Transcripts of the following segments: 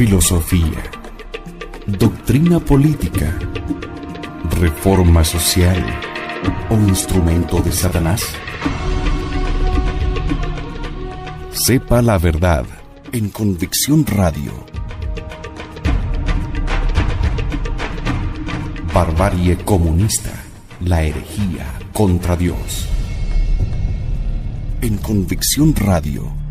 filosofía, doctrina política, reforma social o instrumento de Satanás? Sepa la verdad en Convicción Radio. Barbarie comunista, la herejía contra Dios. En Convicción Radio.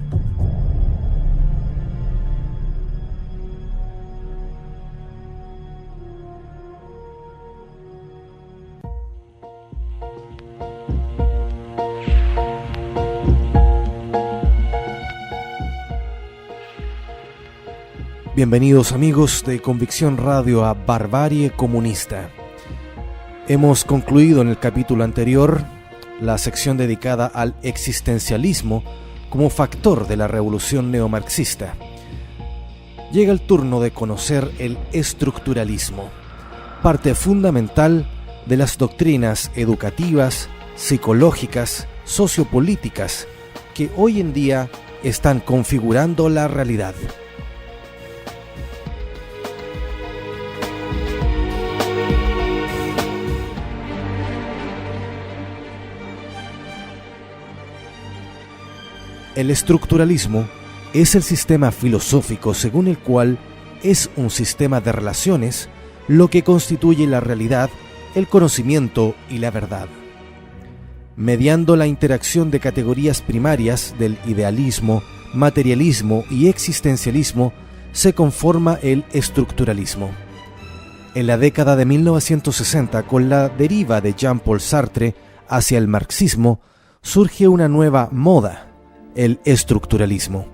Bienvenidos amigos de Convicción Radio a Barbarie Comunista. Hemos concluido en el capítulo anterior la sección dedicada al existencialismo como factor de la revolución neomarxista. Llega el turno de conocer el estructuralismo, parte fundamental de las doctrinas educativas, psicológicas, sociopolíticas que hoy en día están configurando la realidad. El estructuralismo es el sistema filosófico según el cual es un sistema de relaciones lo que constituye la realidad, el conocimiento y la verdad. Mediando la interacción de categorías primarias del idealismo, materialismo y existencialismo, se conforma el estructuralismo. En la década de 1960, con la deriva de Jean-Paul Sartre hacia el marxismo, surge una nueva moda: el estructuralismo.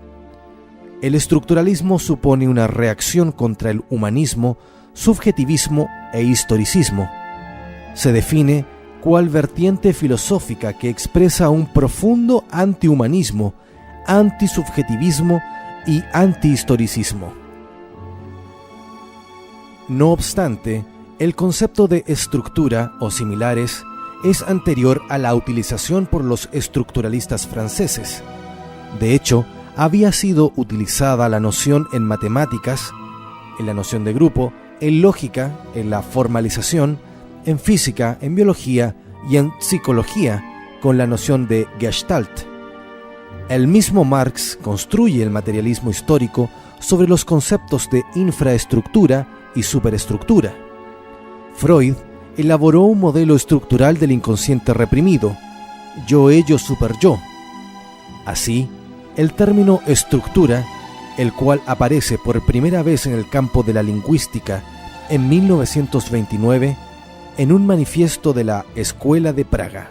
El estructuralismo supone una reacción contra el humanismo, subjetivismo e historicismo. Se define cual vertiente filosófica que expresa un profundo antihumanismo, antisubjetivismo y antihistoricismo. No obstante, el concepto de estructura o similares es anterior a la utilización por los estructuralistas franceses. De hecho, había sido utilizada la noción en matemáticas, en la noción de grupo, en lógica, en la formalización, en física, en biología y en psicología, con la noción de Gestalt. El mismo Marx construye el materialismo histórico sobre los conceptos de infraestructura y superestructura. Freud elaboró un modelo estructural del inconsciente reprimido, yo-ello super-yo. Así, el término estructura, el cual aparece por primera vez en el campo de la lingüística en 1929 en un manifiesto de la Escuela de Praga.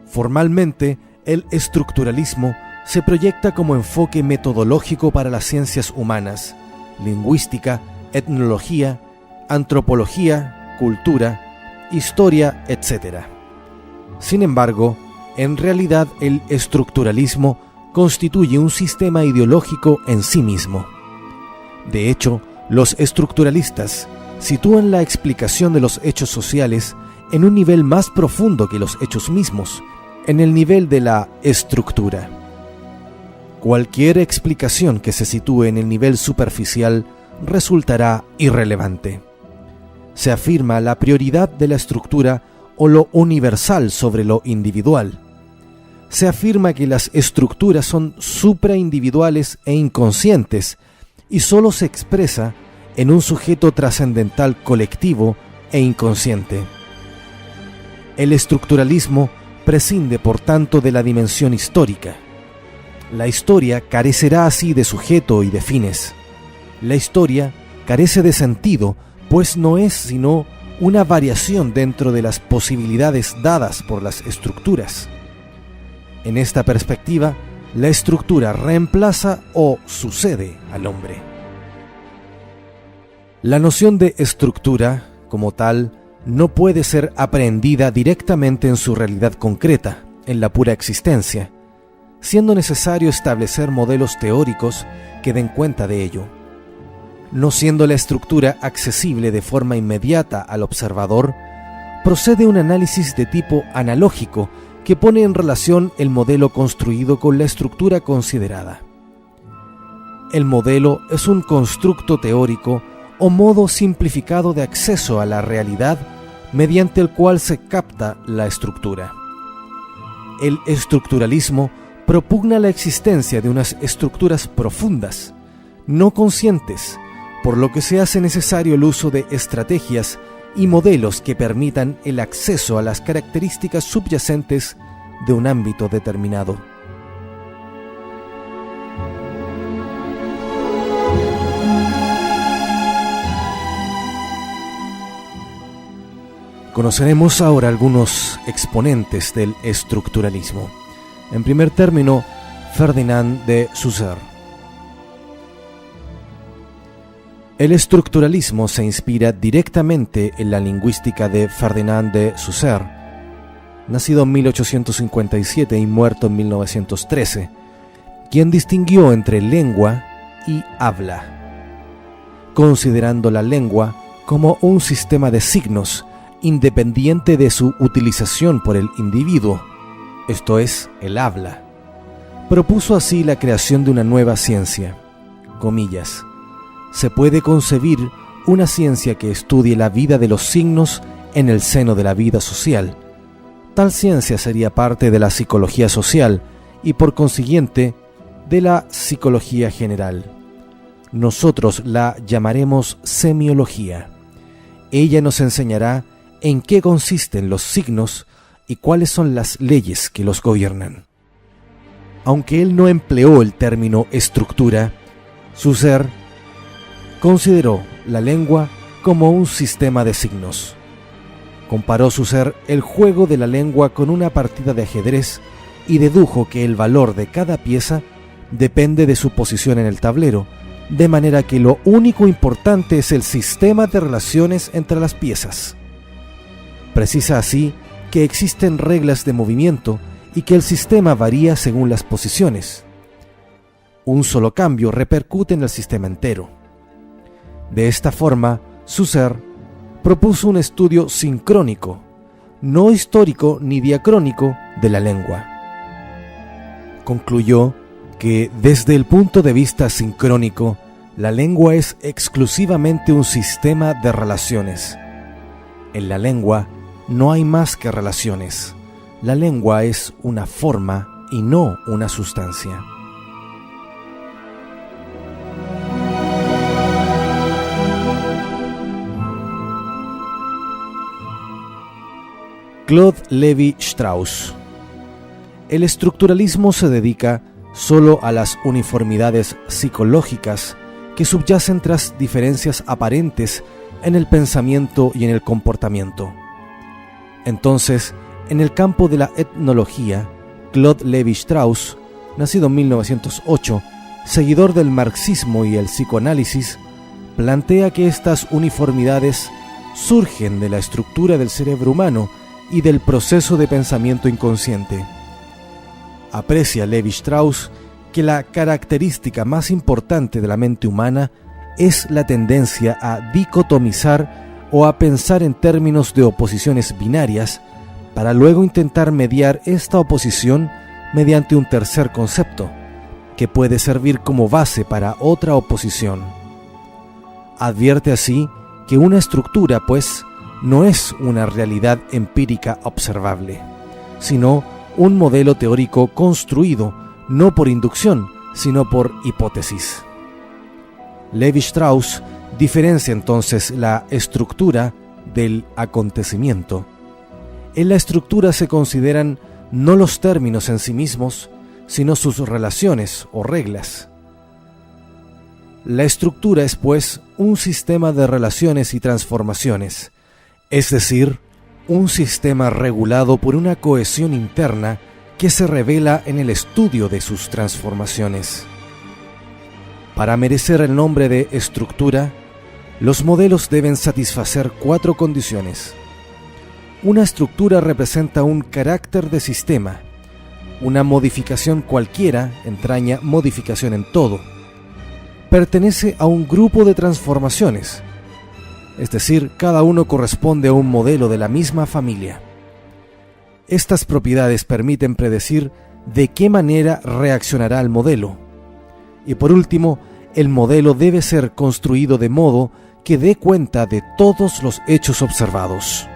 Formalmente, el estructuralismo se proyecta como enfoque metodológico para las ciencias humanas, lingüística, etnología, antropología, cultura, historia, etc. Sin embargo, en realidad el estructuralismo constituye un sistema ideológico en sí mismo. De hecho, los estructuralistas sitúan la explicación de los hechos sociales en un nivel más profundo que los hechos mismos, en el nivel de la estructura. Cualquier explicación que se sitúe en el nivel superficial resultará irrelevante. Se afirma la prioridad de la estructura o lo universal sobre lo individual. Se afirma que las estructuras son supraindividuales e inconscientes y solo se expresa en un sujeto trascendental colectivo e inconsciente. El estructuralismo prescinde, por tanto, de la dimensión histórica. La historia carecerá así de sujeto y de fines. La historia carece de sentido, pues no es sino una variación dentro de las posibilidades dadas por las estructuras. En esta perspectiva, la estructura reemplaza o sucede al hombre. La noción de estructura, como tal, no puede ser aprehendida directamente en su realidad concreta, en la pura existencia, siendo necesario establecer modelos teóricos que den cuenta de ello. No siendo la estructura accesible de forma inmediata al observador, procede un análisis de tipo analógico que pone en relación el modelo construido con la estructura considerada. El modelo es un constructo teórico o modo simplificado de acceso a la realidad mediante el cual se capta la estructura. El estructuralismo propugna la existencia de unas estructuras profundas, no conscientes, por lo que se hace necesario el uso de estrategias y modelos que permitan el acceso a las características subyacentes de un ámbito determinado. Conoceremos ahora algunos exponentes del estructuralismo. En primer término, Ferdinand de Saussure. El estructuralismo se inspira directamente en la lingüística de Ferdinand de Saussure, nacido en 1857 y muerto en 1913, quien distinguió entre lengua y habla, considerando la lengua como un sistema de signos independiente de su utilización por el individuo, esto es, el habla. Propuso así la creación de una nueva ciencia, comillas. Se puede concebir una ciencia que estudie la vida de los signos en el seno de la vida social. Tal ciencia sería parte de la psicología social y por consiguiente de la psicología general. Nosotros la llamaremos semiología. Ella nos enseñará en qué consisten los signos y cuáles son las leyes que los gobiernan. Aunque él no empleó el término estructura, Saussure consideró la lengua como un sistema de signos. Comparó Saussure el juego de la lengua con una partida de ajedrez y dedujo que el valor de cada pieza depende de su posición en el tablero, de manera que lo único importante es el sistema de relaciones entre las piezas. Precisa así que existen reglas de movimiento y que el sistema varía según las posiciones. Un solo cambio repercute en el sistema entero. De esta forma, Saussure propuso un estudio sincrónico, no histórico ni diacrónico, de la lengua. Concluyó que desde el punto de vista sincrónico, la lengua es exclusivamente un sistema de relaciones. En la lengua no hay más que relaciones. La lengua es una forma y no una sustancia. Claude Lévi-Strauss. El estructuralismo se dedica solo a las uniformidades psicológicas que subyacen tras diferencias aparentes en el pensamiento y en el comportamiento. Entonces, en el campo de la etnología, Claude Lévi-Strauss, nacido en 1908, seguidor del marxismo y el psicoanálisis, plantea que estas uniformidades surgen de la estructura del cerebro humano y del proceso de pensamiento inconsciente. Aprecia Lévi-Strauss que la característica más importante de la mente humana es la tendencia a dicotomizar o a pensar en términos de oposiciones binarias para luego intentar mediar esta oposición mediante un tercer concepto, que puede servir como base para otra oposición. Advierte así que una estructura, pues, no es una realidad empírica observable, sino un modelo teórico construido no por inducción, sino por hipótesis. Lévi-Strauss diferencia entonces la estructura del acontecimiento. En la estructura se consideran no los términos en sí mismos, sino sus relaciones o reglas. La estructura es, pues, un sistema de relaciones y transformaciones, es decir, un sistema regulado por una cohesión interna que se revela en el estudio de sus transformaciones. Para merecer el nombre de estructura, los modelos deben satisfacer 4 condiciones. Una estructura representa un carácter de sistema. Una modificación cualquiera entraña modificación en todo. Pertenece a un grupo de transformaciones, es decir, cada uno corresponde a un modelo de la misma familia. Estas propiedades permiten predecir de qué manera reaccionará el modelo. Y por último, el modelo debe ser construido de modo que dé cuenta de todos los hechos observados.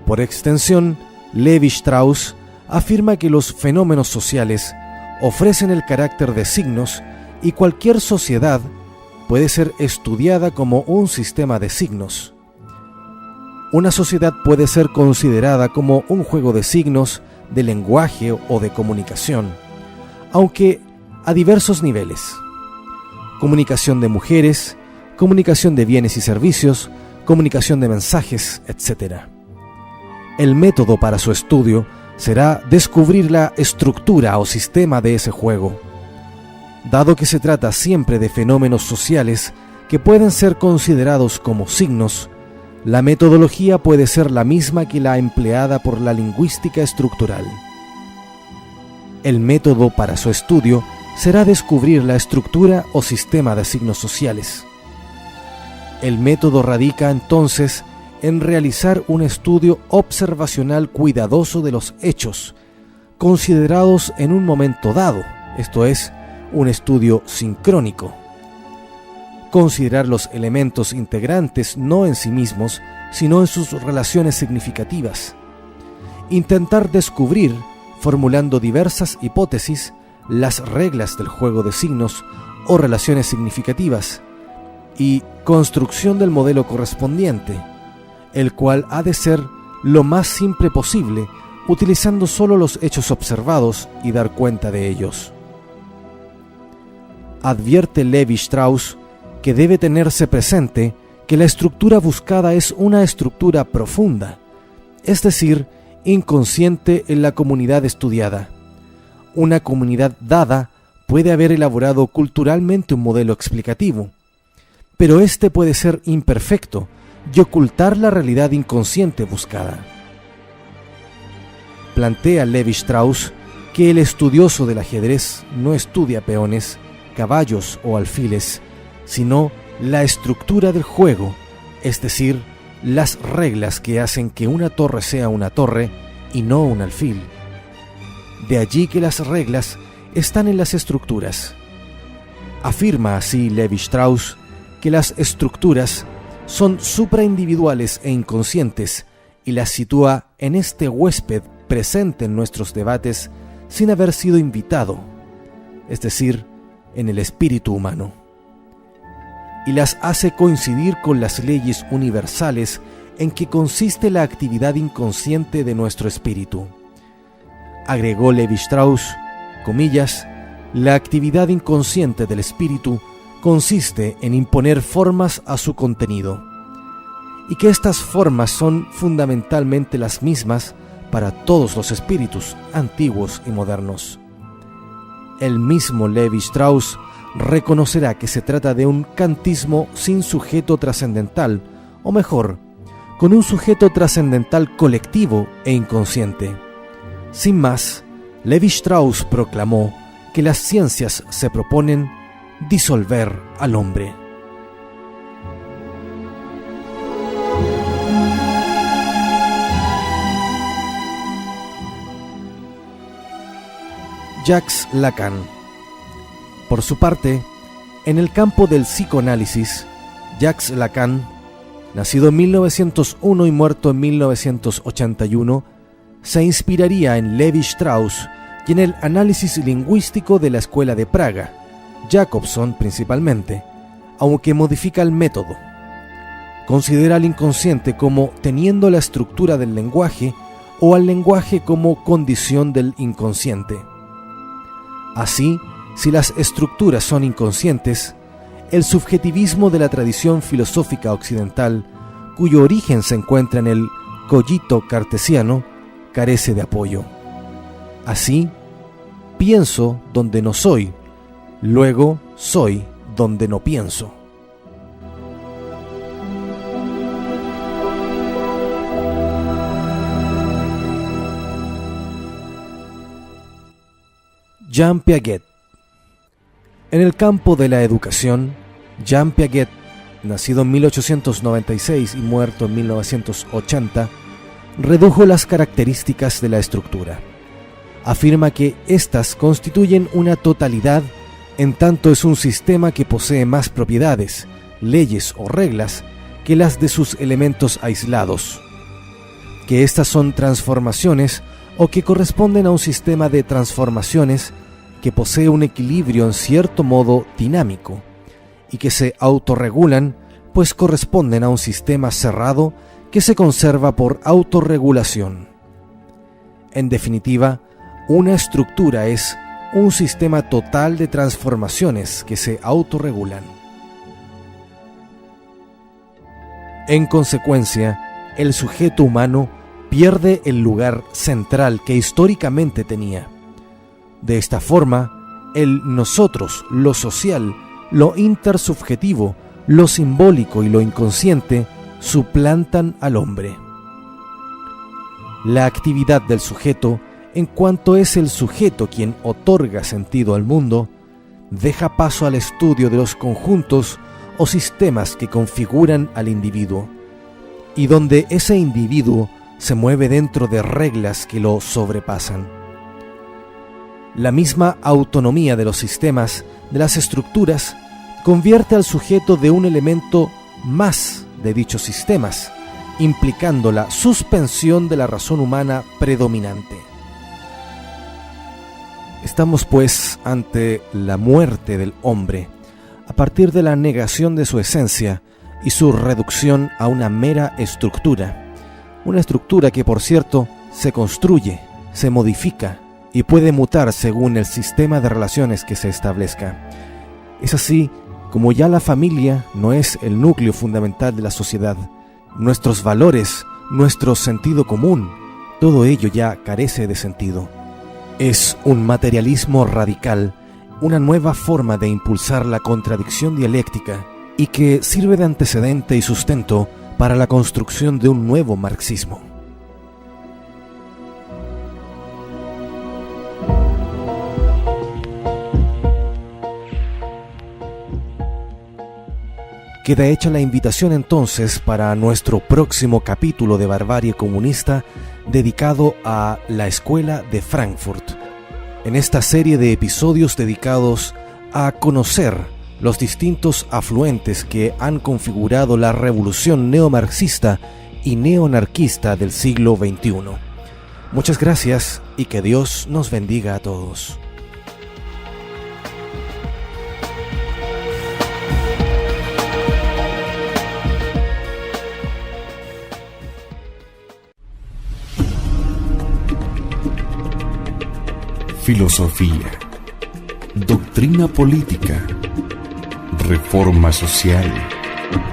Por extensión, Levi-Strauss afirma que los fenómenos sociales ofrecen el carácter de signos y cualquier sociedad puede ser estudiada como un sistema de signos. Una sociedad puede ser considerada como un juego de signos, de lenguaje o de comunicación, aunque a diversos niveles: comunicación de mujeres, comunicación de bienes y servicios, comunicación de mensajes, etc. El método para su estudio será descubrir la estructura o sistema de ese juego. Dado que se trata siempre de fenómenos sociales que pueden ser considerados como signos, la metodología puede ser la misma que la empleada por la lingüística estructural. El método para su estudio será descubrir la estructura o sistema de signos sociales. El método radica entonces en realizar un estudio observacional cuidadoso de los hechos, considerados en un momento dado, esto es, un estudio sincrónico. Considerar los elementos integrantes no en sí mismos, sino en sus relaciones significativas. Intentar descubrir, formulando diversas hipótesis, las reglas del juego de signos o relaciones significativas, y construcción del modelo correspondiente, el cual ha de ser lo más simple posible, utilizando solo los hechos observados y dar cuenta de ellos. Advierte Levi-Strauss que debe tenerse presente que la estructura buscada es una estructura profunda, es decir, inconsciente en la comunidad estudiada. Una comunidad dada puede haber elaborado culturalmente un modelo explicativo, pero este puede ser imperfecto y ocultar la realidad inconsciente buscada. Plantea Levi-Strauss que el estudioso del ajedrez no estudia peones, caballos o alfiles, sino la estructura del juego, es decir, las reglas que hacen que una torre sea una torre y no un alfil. De allí que las reglas están en las estructuras. Afirma así Levi-Strauss que las estructuras son supraindividuales e inconscientes y las sitúa en este huésped presente en nuestros debates sin haber sido invitado, es decir, en el espíritu humano, y las hace coincidir con las leyes universales en que consiste la actividad inconsciente de nuestro espíritu. Agregó Levi-Strauss, comillas, la actividad inconsciente del espíritu consiste en imponer formas a su contenido, y que estas formas son fundamentalmente las mismas para todos los espíritus, antiguos y modernos. El mismo Levi-Strauss reconocerá que se trata de un kantismo sin sujeto trascendental, o mejor, con un sujeto trascendental colectivo e inconsciente. Sin más, Levi-Strauss proclamó que las ciencias se proponen disolver al hombre. Jacques Lacan. Por su parte, en el campo del psicoanálisis, Jacques Lacan, nacido en 1901 y muerto en 1981, se inspiraría en Levi-Strauss y en el análisis lingüístico de la Escuela de Praga, Jacobson principalmente, aunque modifica el método. Considera al inconsciente como teniendo la estructura del lenguaje o al lenguaje como condición del inconsciente. Así, si las estructuras son inconscientes, el subjetivismo de la tradición filosófica occidental, cuyo origen se encuentra en el cogito cartesiano, carece de apoyo. Así, pienso donde no soy, luego soy donde no pienso. Jean Piaget. En el campo de la educación, Jean Piaget, nacido en 1896 y muerto en 1980, redujo las características de la estructura. Afirma que éstas constituyen una totalidad en tanto es un sistema que posee más propiedades, leyes o reglas que las de sus elementos aislados, que estas son transformaciones o que corresponden a un sistema de transformaciones que posee un equilibrio en cierto modo dinámico y que se autorregulan, pues corresponden a un sistema cerrado que se conserva por autorregulación. En definitiva, una estructura es un sistema total de transformaciones que se autorregulan. En consecuencia, el sujeto humano pierde el lugar central que históricamente tenía. De esta forma, el nosotros, lo social, lo intersubjetivo, lo simbólico y lo inconsciente suplantan al hombre. La actividad del sujeto, en cuanto es el sujeto quien otorga sentido al mundo, deja paso al estudio de los conjuntos o sistemas que configuran al individuo, y donde ese individuo se mueve dentro de reglas que lo sobrepasan. La misma autonomía de los sistemas, de las estructuras, convierte al sujeto de un elemento más de dichos sistemas, implicando la suspensión de la razón humana predominante. Estamos pues ante la muerte del hombre, a partir de la negación de su esencia y su reducción a una mera estructura. Una estructura que, por cierto, se construye, se modifica y puede mutar según el sistema de relaciones que se establezca. Es así como ya la familia no es el núcleo fundamental de la sociedad. Nuestros valores, nuestro sentido común, todo ello ya carece de sentido. Es un materialismo radical, una nueva forma de impulsar la contradicción dialéctica y que sirve de antecedente y sustento para la construcción de un nuevo marxismo. Queda hecha la invitación entonces para nuestro próximo capítulo de Barbarie Comunista dedicado a la Escuela de Frankfurt. En esta serie de episodios dedicados a conocer los distintos afluentes que han configurado la revolución neomarxista y neoanarquista del siglo XXI. Muchas gracias y que Dios nos bendiga a todos. Filosofía, doctrina política, reforma social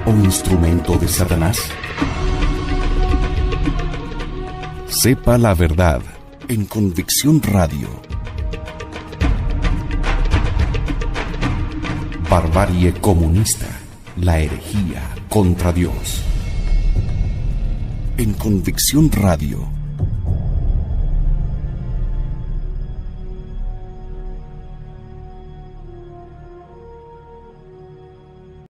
o instrumento de Satanás. Sepa la verdad en Convicción Radio. Barbarie comunista, la herejía contra Dios. En Convicción Radio.